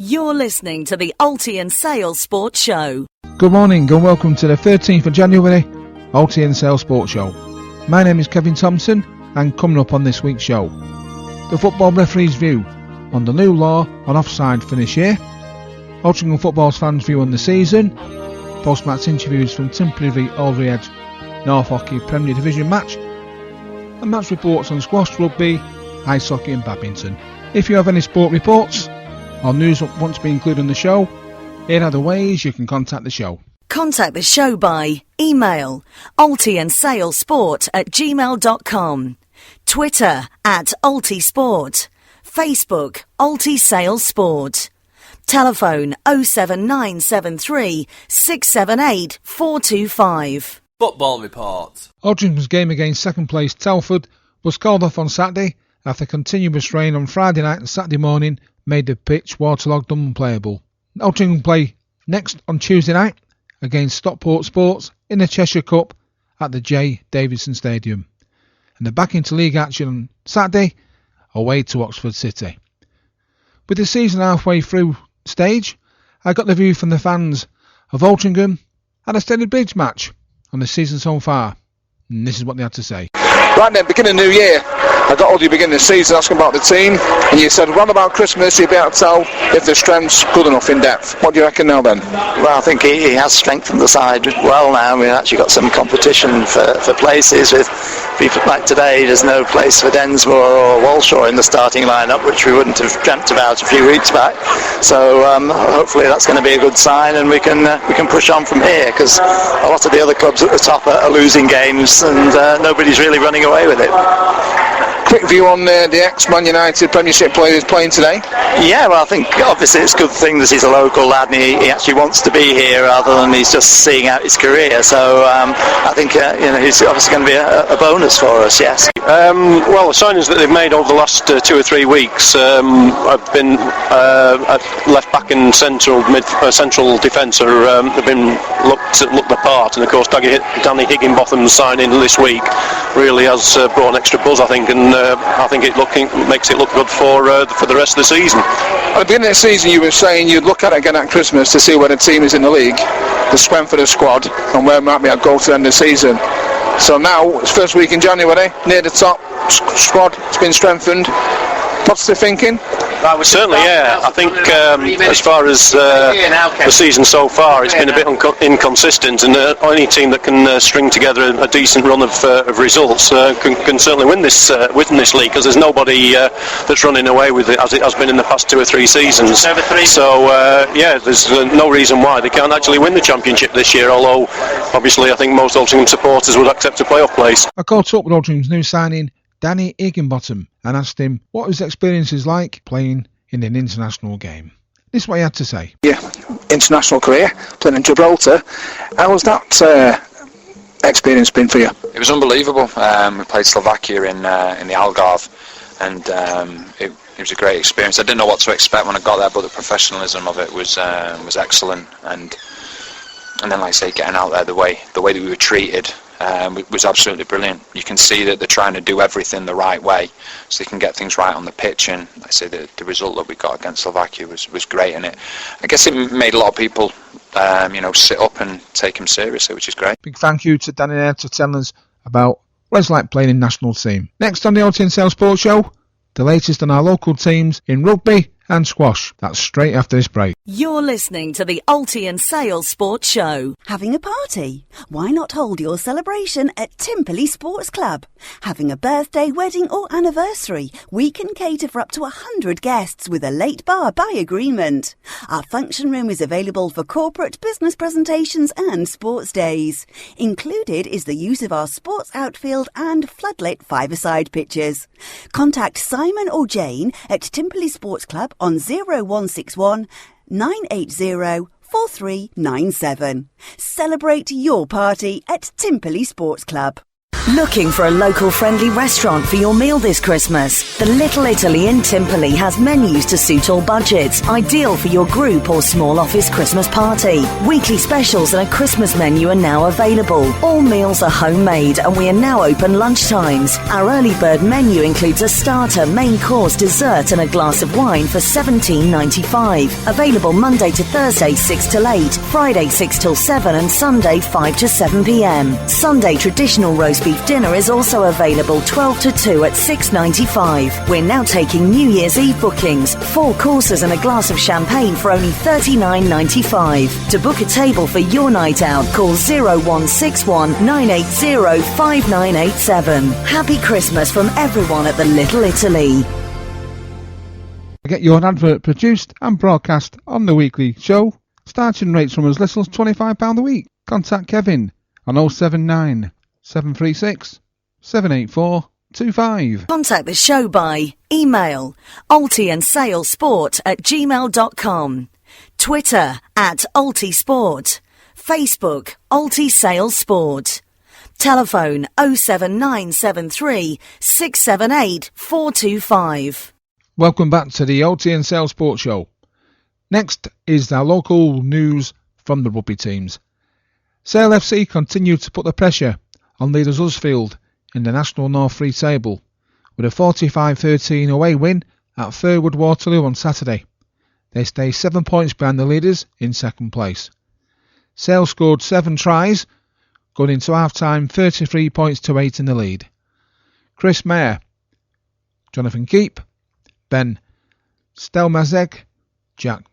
You're listening to the Alty and Sale Sports Show. Good morning and welcome to the 13th of January Alty and Sale Sports Show. My name is Kevin Thompson and coming up on this week's show, the football referee's view on the new law on offside for this year, Altrincham football's fans' view on the season, post-match interviews from Timperley v Alderley Edge North Hockey Premier Division match, and match reports on squash, rugby, ice hockey and badminton. If you have any sport reports or news that want to be included in the show, here are the ways you can contact the show. Contact the show by email altyandsalesport@gmail.com, Twitter @AltySport, Facebook Alty Sales Sport, telephone 07973 678 425. Football report. Altrincham's game against second place Telford was called off on Saturday after continuous rain on Friday night and Saturday morning made the pitch waterlogged and unplayable. Altrincham play next on Tuesday night against Stockport Sports in the Cheshire Cup at the J. Davidson Stadium, and they're back into league action on Saturday away to Oxford City. With the season halfway through stage, I got the view from the fans of Altrincham at a Steady Bridge match on the season so far, and this is what they had to say. Right then, beginning of the new year, I got all you beginning of the season asking about the team, and you said round about Christmas you'd be able to tell if the strength's good enough in depth. What do you reckon now then? Well, I think he has strengthened the side well now. We've actually got some competition for places with people like today. There's no place for Densmore or Walshaw in the starting lineup, which we wouldn't have dreamt about a few weeks back. So hopefully that's going to be a good sign, and we can push on from here, because a lot of the other clubs at the top are losing games, and nobody's really running away with it. Quick view on the ex-Man United Premiership players playing today? Yeah, well, I think obviously it's a good thing that he's a local lad and he actually wants to be here rather than he's just seeing out his career. So I think he's obviously going to be a bonus for us, yes. Well, the signings that they've made over the last 2 or 3 weeks have been left back and central defence have been looked the part, and of course Danny Higginbottom's signing this week really has brought an extra buzz, I think, and I think makes it look good for the rest of the season. At the beginning of the season you were saying you'd look at it again at Christmas to see where the team is in the league, the strength of the squad, and where might be at goal to the end of the season. So now, it's first week in January, near the top, squad has been strengthened. Positive thinking? Certainly, yeah. I think as far as the season so far, it's been a bit inconsistent, and any team that can string together a decent run of results can certainly win this league, because there's nobody that's running away with it as it has been in the past 2 or 3 seasons. So there's no reason why they can't actually win the championship this year, although obviously I think most Altrincham supporters would accept a playoff place. I caught up with Altrincham's new signing Danny Higginbottom and asked him what his experience is like playing in an international game. This is what he had to say. Yeah, international career, playing in Gibraltar. How was that experience been for you? It was unbelievable. We played Slovakia in the Algarve, and it was a great experience. I didn't know what to expect when I got there, but the professionalism of it was excellent, and then, like I say, getting out there, the way that we were treated was absolutely brilliant. You can see that they're trying to do everything the right way, so they can get things right on the pitch. And like I say, the result that we got against Slovakia was great, and I guess it made a lot of people sit up and take him seriously, which is great. Big thank you to Danny there for telling us about what it's like playing in national team. Next on the Alty and Sale Sports Show, the latest on our local teams in rugby and squash. That's straight after this break. You're listening to the Alty and Sale Sports Show. Having a party? Why not hold your celebration at Timperley Sports Club? Having a birthday, wedding or anniversary? We can cater for up to 100 guests with a late bar by agreement. Our function room is available for corporate, business presentations and sports days. Included is the use of our sports outfield and floodlit five-a-side pitches. Contact Simon or Jane at Timperley Sports Club on 0161 980 4397. Celebrate your party at Timperley Sports Club. Looking for a local friendly restaurant for your meal this Christmas? The Little Italy in Timperley has menus to suit all budgets, ideal for your group or small office Christmas party. Weekly specials and a Christmas menu are now available. All meals are homemade and we are now open lunchtimes. Our early bird menu includes a starter, main course, dessert and a glass of wine for $17.95. Available Monday to Thursday 6 till 8, Friday 6 till 7 and Sunday 5 to 7 p.m. Sunday traditional roast beef dinner is also available 12 to 2 at $6.95. We're now taking New Year's Eve bookings, 4 courses and a glass of champagne for only $39.95. To book a table for your night out, call 0161 980 5987. Happy Christmas from everyone at the Little Italy. Get your advert produced and broadcast on the weekly show. Starting rates from as little as £25 a week. Contact Kevin on 079 736 78425. Contact the show by email altyandsalesport@gmail.com, Twitter @AltySport, Facebook Alty Sales Sport, telephone 07973 678 425. Welcome back to the Alty and Sales Sports Show. Next is our local news from the rugby teams. Sale FC continue to put the pressure on leaders Huddersfield in the National North Free Table with a 45-13 away win at Fairwood Waterloo on Saturday. They stay 7 points behind the leaders in second place. Sale scored 7 tries, going into half-time 33 points to 8 in the lead. Chris Mayer, Jonathan Keep, Ben Stelmazek, Jack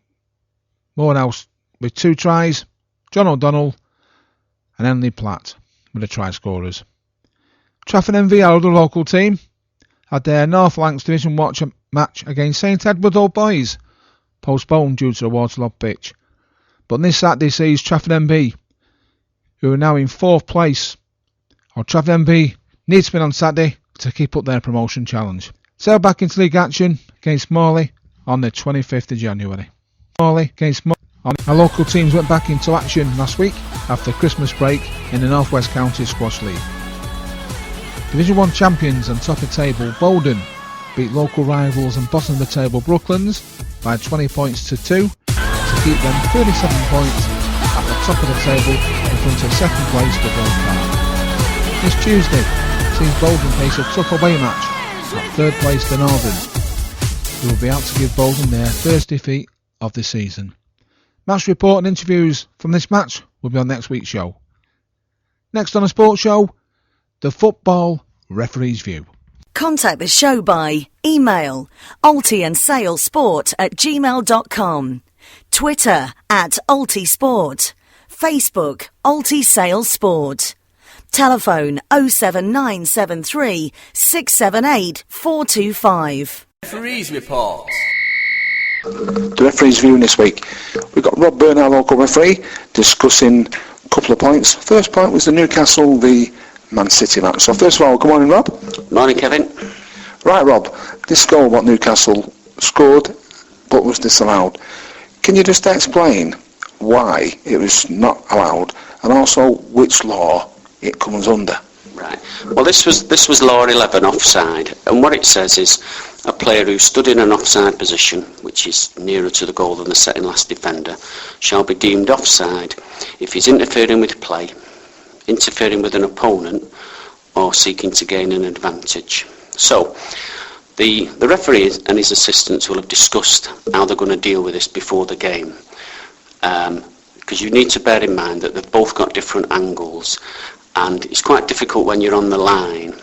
Morehouse with 2 tries, John O'Donnell and Henley Platt with the try scorers. Trafford MV, our other local team, had their North Lancs Division Watch match against St Edward Old Boys postponed due to the waterlogged pitch. But this Saturday sees Trafford MB, who are now in 4th place. Trafford MB need to win on Saturday to keep up their promotion challenge. Sale back into league action against Morley on the 25th of January. Our local teams went back into action last week after Christmas break in the North West County Squash League. Division 1 champions and top of table Bowden beat local rivals and bottom of the table Brooklands by 20 points to 2 to keep them 37 points at the top of the table in front of second place for Grove Park. This Tuesday sees Bowden face a tough away match at third place to Northern, who will be out to give Bowden their first defeat of the season. Match report and interviews from this match will be on next week's show. Next on a sports show, the football referee's view. Contact the show by email altyandsalesport@gmail.com, Twitter @AltySport, Facebook Alty Sales Sport, telephone 07973 678 425. Referee's report. The referee's view this week. We've got Rob Byrne, our local referee, discussing a couple of points. First point was the Newcastle v Man City match. So first of all, good morning, Rob. Morning, Kevin. Right, Rob, this goal what Newcastle scored but was disallowed. Can you just explain why it was not allowed and also which law it comes under? Right. Well, this was law 11 offside, and what it says is a player who stood in an offside position, which is nearer to the goal than the second last defender, shall be deemed offside if he's interfering with play, interfering with an opponent, or seeking to gain an advantage. So, the referee and his assistants will have discussed how they're going to deal with this before the game, because you need to bear in mind that they've both got different angles. And it's quite difficult when you're on the line.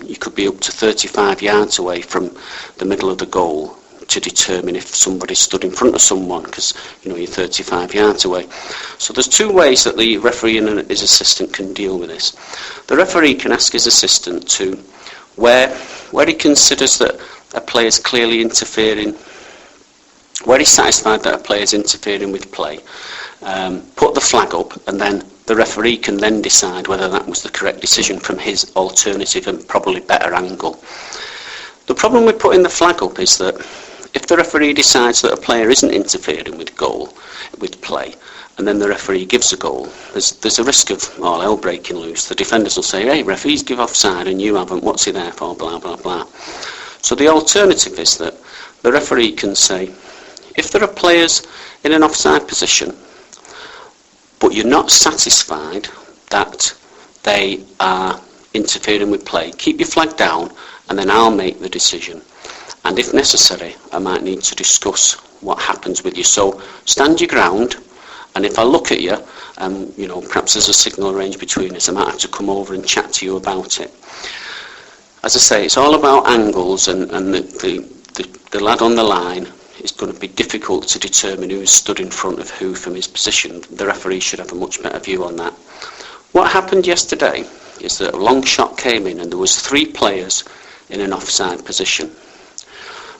You could be up to 35 yards away from the middle of the goal to determine if somebody stood in front of someone, because you're 35 yards away. So there's 2 ways that the referee and his assistant can deal with this. The referee can ask his assistant to, where he considers that a player is clearly interfering, where he's satisfied that a player is interfering with play, put the flag up, and then the referee can then decide whether that was the correct decision from his alternative and probably better angle. The problem with putting the flag up is that if the referee decides that a player isn't interfering with play, and then the referee gives a goal, there's a risk of all hell breaking loose. The defenders will say, hey, referees give offside and you haven't, what's he there for, blah, blah, blah. So the alternative is that the referee can say, if there are players in an offside position, but you're not satisfied that they are interfering with play, keep your flag down and then I'll make the decision. And if necessary, I might need to discuss what happens with you. So stand your ground, and if I look at you, perhaps there's a signal arranged between us, I might have to come over and chat to you about it. As I say, it's all about angles, and the lad on the line is going to be difficult to determine who's stood in front of who from his position. The referee should have a much better view on that. What happened yesterday is that a long shot came in and there was 3 players in an offside position.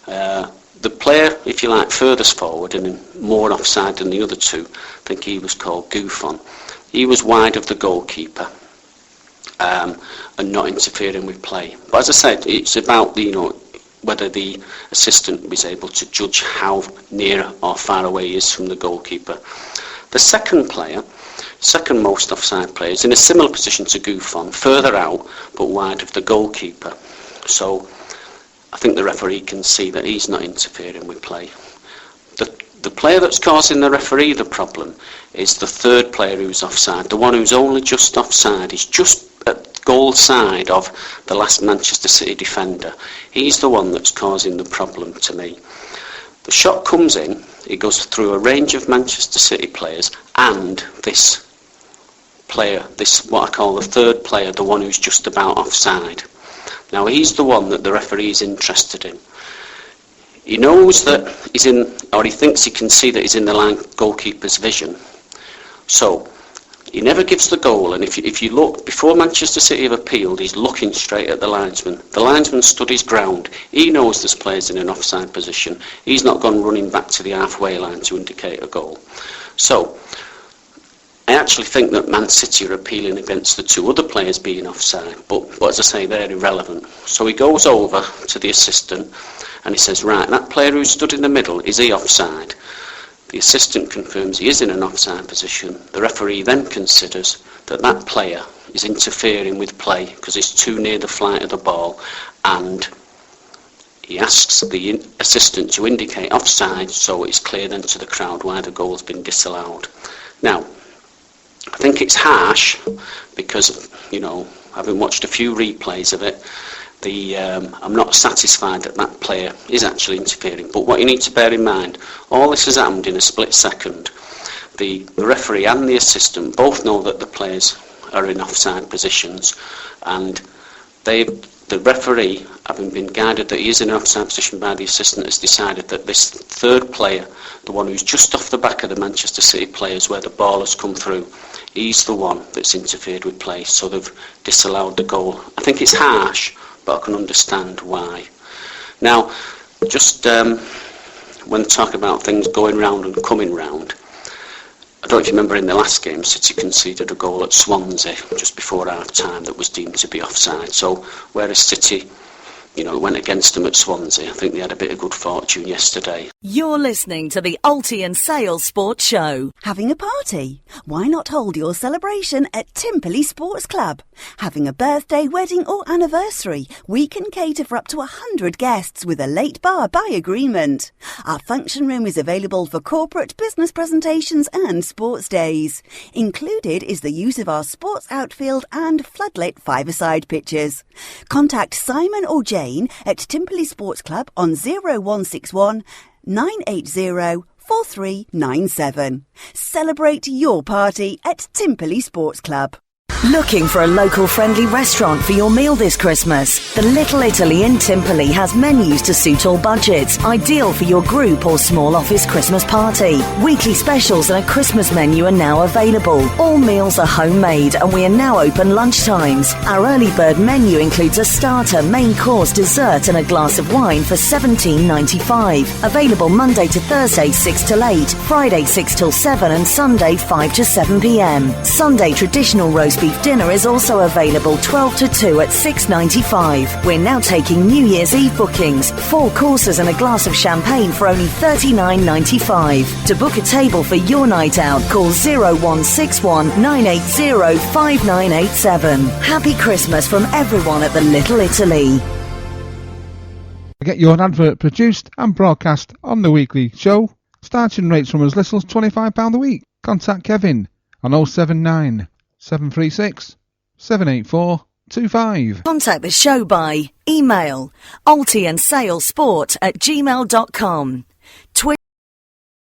The player, if you like, furthest forward and more offside than the other 2, I think he was called Goofon. He was wide of the goalkeeper and not interfering with play. But as I said, it's about whether the assistant was able to judge how near or far away he is from the goalkeeper. The second most offside player, is in a similar position to Goofon, further out but wide of the goalkeeper. So I think the referee can see that he's not interfering with play. The player that's causing the referee the problem is the third player who's offside, the one who's only just offside. He's just at goal side of the last Manchester City defender. He's the one that's causing the problem to me. The shot comes in, it goes through a range of Manchester City players and this player, this what I call the third player, the one who's just about offside. Now he's the one that the referee is interested in. He knows that he's in, or he thinks he can see that he's in the line goalkeeper's vision. So he never gives the goal, and if you look, before Manchester City have appealed, he's looking straight at the linesman. The linesman stood his ground. He knows there's players in an offside position. He's not gone running back to the halfway line to indicate a goal. So I actually think that Man City are appealing against the 2 other players being offside, but as I say, they're irrelevant. So he goes over to the assistant and he says, right, that player who stood in the middle, is he offside? The assistant confirms he is in an offside position. The referee then considers that that player is interfering with play because it's too near the flight of the ball, and he asks the assistant to indicate offside so it's clear then to the crowd why the goal's been disallowed. Now, I think it's harsh because, having watched a few replays of it, I'm not satisfied that player is actually interfering. But what you need to bear in mind, all this has happened in a split second. The referee and the assistant both know that the players are in offside positions, and the referee, having been guided that he is in an offside position by the assistant, has decided that this third player, the one who's just off the back of the Manchester City players where the ball has come through, he's the one that's interfered with play, so they've disallowed the goal. I think it's harsh, but I can understand why. Now, just when talking about things going round and coming round, I don't know if you remember in the last game, City conceded a goal at Swansea just before half-time that was deemed to be offside. So whereas City, went against them at Swansea, I think they had a bit of good fortune yesterday. You're listening to the Alty and Sales Sports Show. Having a party? Why not hold your celebration at Timperley Sports Club? Having a birthday, wedding or anniversary? We can cater for up to 100 guests with a late bar by agreement. Our function room is available for corporate, business presentations and sports days. Included is the use of our sports outfield and floodlit five-a-side pitches. Contact Simon or Jane at Timperley Sports Club on 0161 980 4397. Celebrate your party at Timperley Sports Club. Looking for a local friendly restaurant for your meal this Christmas? The Little Italy in Timperley has menus to suit all budgets, ideal for your group or small office Christmas party. Weekly specials and a Christmas menu are now available. All meals are homemade and we are now open lunchtimes. Our early bird menu includes a starter, main course, dessert and a glass of wine for $17.95. Available Monday to Thursday 6 till 8, Friday 6 till 7 and Sunday 5 to 7 p.m. Sunday traditional roast roast beef dinner is also available 12 to 2 at £6.95. We're now taking New Year's Eve bookings, 4 courses and a glass of champagne for only £39.95. To book a table for your night out, call 0161 980 5987. Happy Christmas from everyone at the Little Italy. Get your advert produced and broadcast on the weekly show. Starting rates from as little as £25 a week. Contact Kevin on 079 736 784 25. Contact the show by email altyandsalesport@gmail.com.